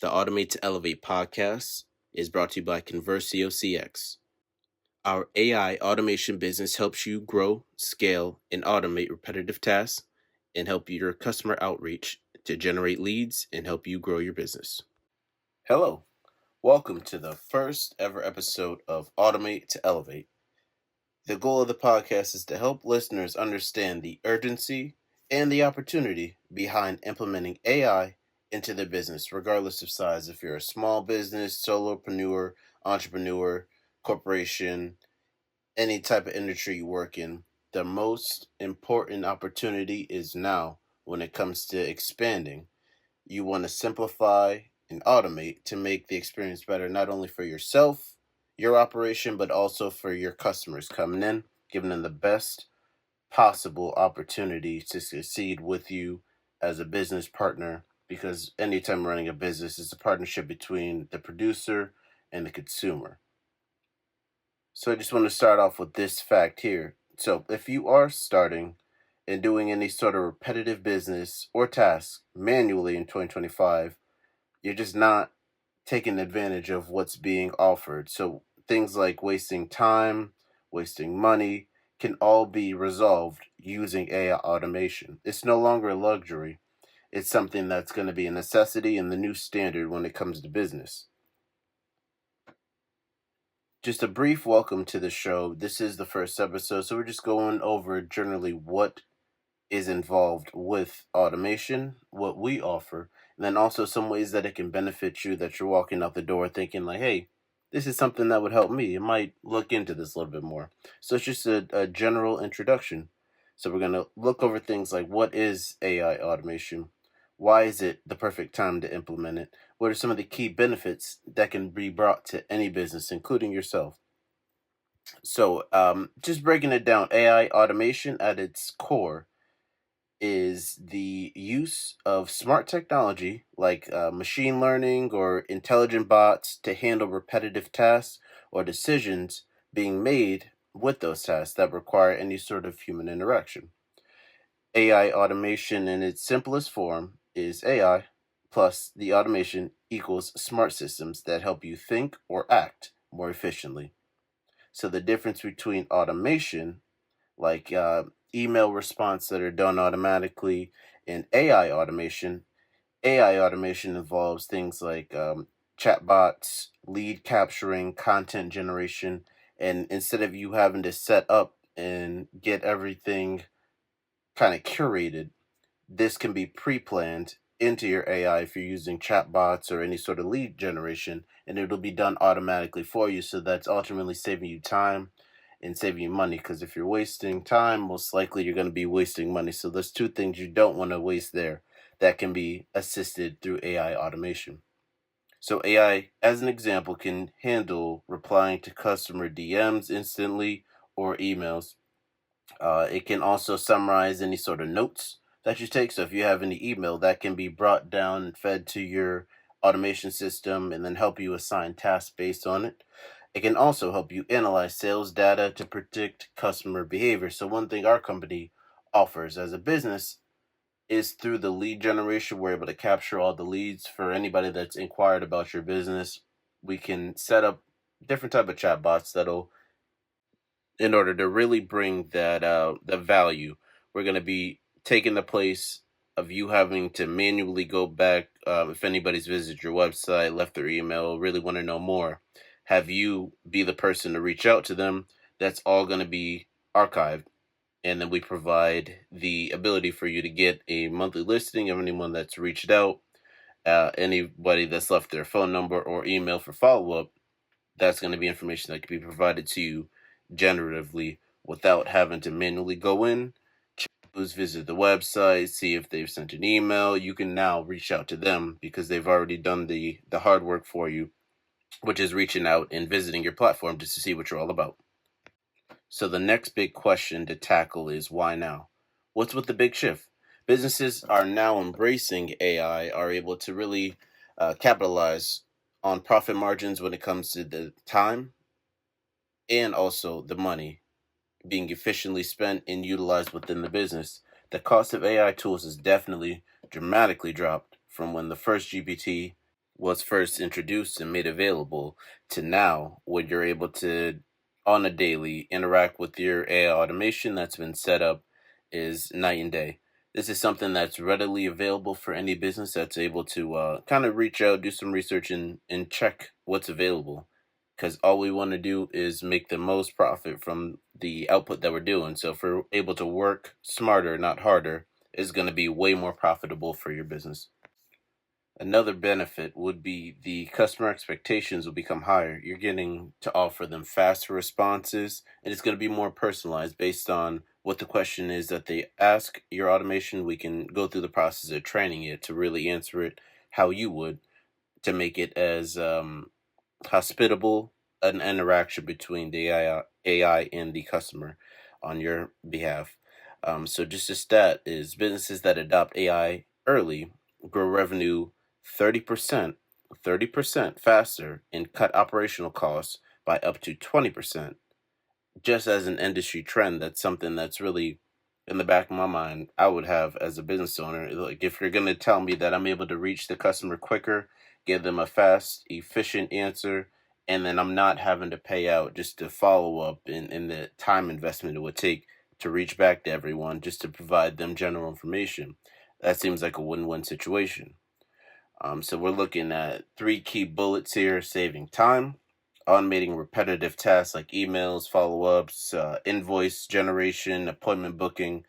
The Automate to Elevate podcast is brought to you by Conversiocx. Our AI automation business helps you grow, scale, and automate repetitive tasks and help your customer outreach to generate leads and help you grow your business. Hello, welcome to the first ever episode of Automate to Elevate. The goal of the podcast is to help listeners understand the urgency and the opportunity behind implementing AI into their business, regardless of size. If you're a small business, solopreneur, entrepreneur, corporation, any type of industry you work in, the most important opportunity is now when it comes to expanding. You want to simplify and automate to make the experience better, not only for yourself, your operation, but also for your customers coming in, giving them the best possible opportunity to succeed with you as a business partner, because anytime running a business is a partnership between the producer and the consumer. So I just want to start off with this fact here. So if you are starting and doing any sort of repetitive business or task manually in 2025, you're just not taking advantage of what's being offered. So things like wasting time, wasting money can all be resolved using AI automation. It's no longer a luxury. It's something that's going to be a necessity and the new standard when it comes to business. Just a brief welcome to the show. This is the first episode, so we're just going over generally what is involved with automation, what we offer, and then also some ways that it can benefit you, that you're walking out the door thinking like, hey, this is something that would help me. You might look into this a little bit more. So it's just a general introduction. So we're going to look over things like, what is AI automation? Why is it the perfect time to implement it? What are some of the key benefits that can be brought to any business, including yourself? So just breaking it down, AI automation at its core is the use of smart technology like machine learning or intelligent bots to handle repetitive tasks or decisions being made with those tasks that require any sort of human interaction. AI automation in its simplest form is AI plus the automation equals smart systems that help you think or act more efficiently. So the difference between automation, like email response that are done automatically, and AI automation involves things like chatbots, lead capturing, content generation, and instead of you having to set up and get everything kind of curated, this can be pre-planned into your AI if you're using chatbots or any sort of lead generation, and it'll be done automatically for you. So that's ultimately saving you time and saving you money, because if you're wasting time, most likely you're going to be wasting money. So there's two things you don't want to waste there that can be assisted through AI automation. So AI, as an example, can handle replying to customer DMs instantly or emails. It can also summarize any sort of notes that you take. So if you have any email, that can be brought down and fed to your automation system and then help you assign tasks based on it. It can also help you analyze sales data to predict customer behavior. So one thing our company offers as a business is through the lead generation. We're able to capture all the leads for anybody that's inquired about your business. We can set up different type of chatbots that'll, in order to really bring that the value, we're going to be taking the place of you having to manually go back. If anybody's visited your website, left their email, really want to know more, have you be the person to reach out to them. That's all going to be archived, and then we provide the ability for you to get a monthly listing of anyone that's reached out, anybody that's left their phone number or email for follow-up. That's going to be information that can be provided to you generatively without having to manually go in, choose, visit the website, see if they've sent an email. You can now reach out to them because they've already done the hard work for you, which is reaching out and visiting your platform just to see what you're all about. So the next big question to tackle is, why now? What's with the big shift? Businesses are now embracing AI, are able to really capitalize on profit margins when it comes to the time and also the money being efficiently spent and utilized within the business. The cost of AI tools has definitely dramatically dropped from when the first GPT was first introduced and made available to now, when you're able to, on a daily, interact with your AI automation that's been set up, is night and day. This is something that's readily available for any business that's able to kind of reach out, do some research, and check what's available. Because all we want to do is make the most profit from the output that we're doing. So if we're able to work smarter, not harder, it's going to be way more profitable for your business. Another benefit would be the customer expectations will become higher. You're getting to offer them faster responses, and it's going to be more personalized based on what the question is that they ask your automation. We can go through the process of training it to really answer it how you would, to make it as hospitable an interaction between the AI and the customer on your behalf. So just a stat is businesses that adopt AI early grow revenue 30%, 30% faster and cut operational costs by up to 20%. Just as an industry trend, that's something that's really in the back of my mind. I would have as a business owner, like if you're going to tell me that I'm able to reach the customer quicker, give them a fast, efficient answer, and then I'm not having to pay out just to follow up in the time investment it would take to reach back to everyone just to provide them general information, that seems like a win-win situation. So we're looking at three key bullets here: saving time, automating repetitive tasks like emails, follow-ups, invoice generation, appointment booking.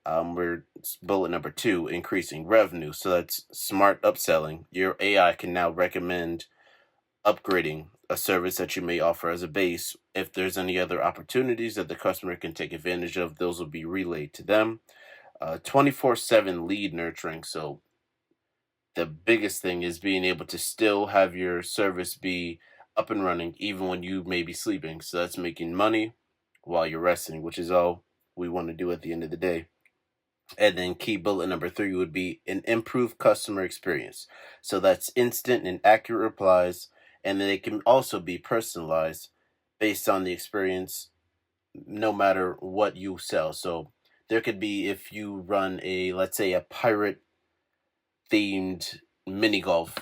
Bullet number two: increasing revenue. So that's smart upselling. Your AI can now recommend upgrading a service that you may offer as a base. If there's any other opportunities that the customer can take advantage of, those will be relayed to them. 24/7 lead nurturing. So the biggest thing is being able to still have your service be up and running even when you may be sleeping. So that's making money while you're resting, which is all we want to do at the end of the day. And then key bullet number three would be an improved customer experience. So that's instant and accurate replies, and then it can also be personalized based on the experience, no matter what you sell. So there could be, if you run a, let's say, a pirate themed mini golf,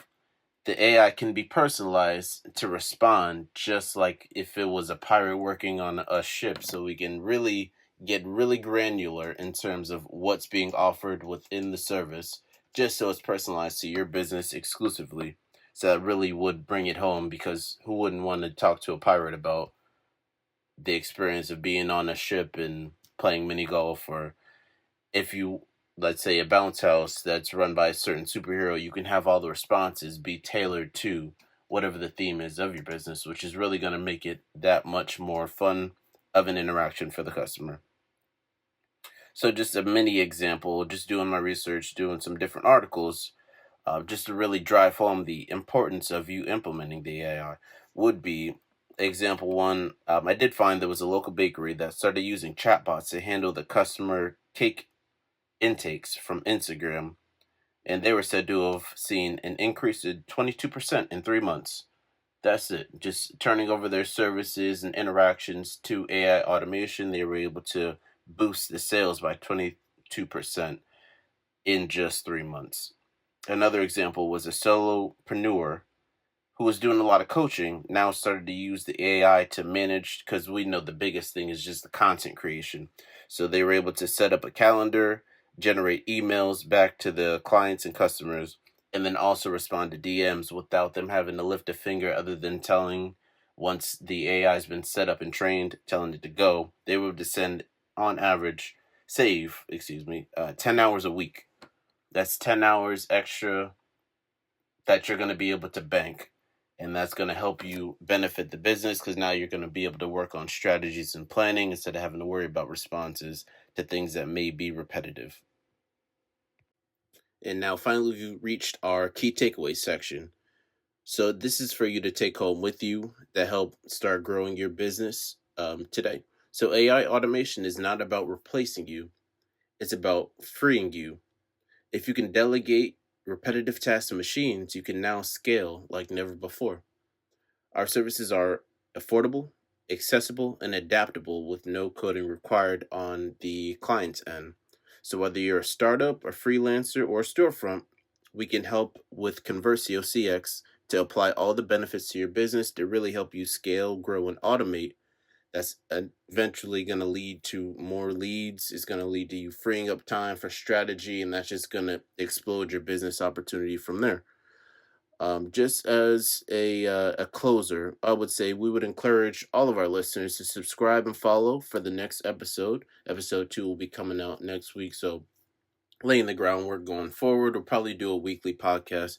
the AI can be personalized to respond just like if it was a pirate working on a ship. So we can really get really granular in terms of what's being offered within the service, just so it's personalized to your business exclusively. So that really would bring it home, because who wouldn't want to talk to a pirate about the experience of being on a ship and playing mini golf? Or if you, let's say, a bounce house that's run by a certain superhero, you can have all the responses be tailored to whatever the theme is of your business, which is really going to make it that much more fun of an interaction for the customer. So just a mini example, just doing my research, doing some different articles, just to really drive home the importance of you implementing the AI, would be example one. I did find there was a local bakery that started using chatbots to handle the customer cake intakes from Instagram, and they were said to have seen an increase of 22% in 3 months. That's it. Just turning over their services and interactions to AI automation, they were able to boost the sales by 22% in just 3 months. Another example was a solopreneur who was doing a lot of coaching, now started to use the AI to manage, because we know the biggest thing is just the content creation. So they were able to set up a calendar, generate emails back to the clients and customers, and then also respond to DMs without them having to lift a finger, other than telling, once the AI has been set up and trained, telling it to go. They were able to send, on average, 10 hours a week. That's 10 hours extra that you're going to be able to bank. And that's going to help you benefit the business, because now you're going to be able to work on strategies and planning instead of having to worry about responses to things that may be repetitive. And now finally, we've reached our key takeaways section. So this is for you to take home with you to help start growing your business today. So AI automation is not about replacing you, it's about freeing you. If you can delegate repetitive tasks to machines, you can now scale like never before. Our services are affordable, accessible, and adaptable with no coding required on the client's end. So whether you're a startup, a freelancer, or a storefront, we can help with Conversiocx to apply all the benefits to your business to really help you scale, grow, and automate. That's eventually going to lead to more leads. It's going to lead to you freeing up time for strategy, and that's just going to explode your business opportunity from there. Just as a closer, I would say we would encourage all of our listeners to subscribe and follow for the next episode. Episode 2 will be coming out next week, so laying the groundwork going forward. We'll probably do a weekly podcast,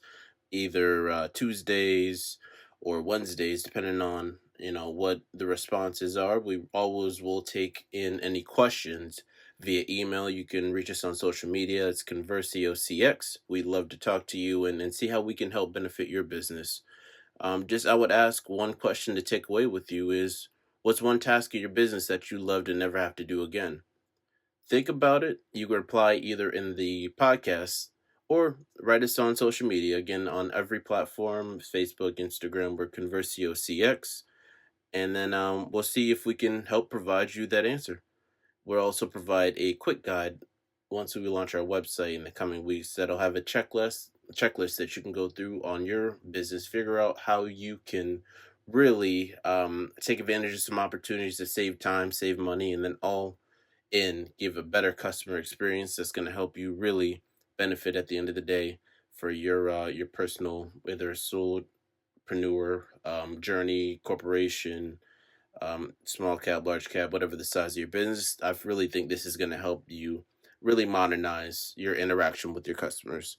either Tuesdays or Wednesdays, depending on what the responses are. We always will take in any questions via email. You can reach us on social media. It's Conversiocx. We'd love to talk to you and see how we can help benefit your business. Just I would ask one question to take away with you is, what's one task in your business that you love to never have to do again? Think about it. You can reply either in the podcast or write us on social media. Again, on every platform, Facebook, Instagram, we're ConversioCX. And then we'll see if we can help provide you that answer. We'll also provide a quick guide once we launch our website in the coming weeks that'll have a checklist that you can go through on your business, figure out how you can really take advantage of some opportunities to save time, save money, and then all in give a better customer experience that's going to help you really benefit at the end of the day for your personal, whether a solopreneur journey, corporation, small cap, large cap, whatever the size of your business. I really think this is going to help you really modernize your interaction with your customers.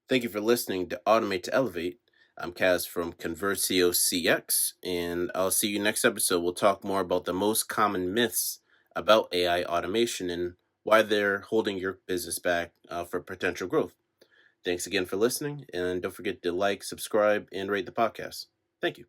Thank you for listening to Automate to Elevate. I'm Kaz from Conversio CX, and I'll see you next episode. We'll talk more about the most common myths about AI automation and why they're holding your business back for potential growth. Thanks again for listening, and don't forget to like, subscribe, and rate the podcast. Thank you.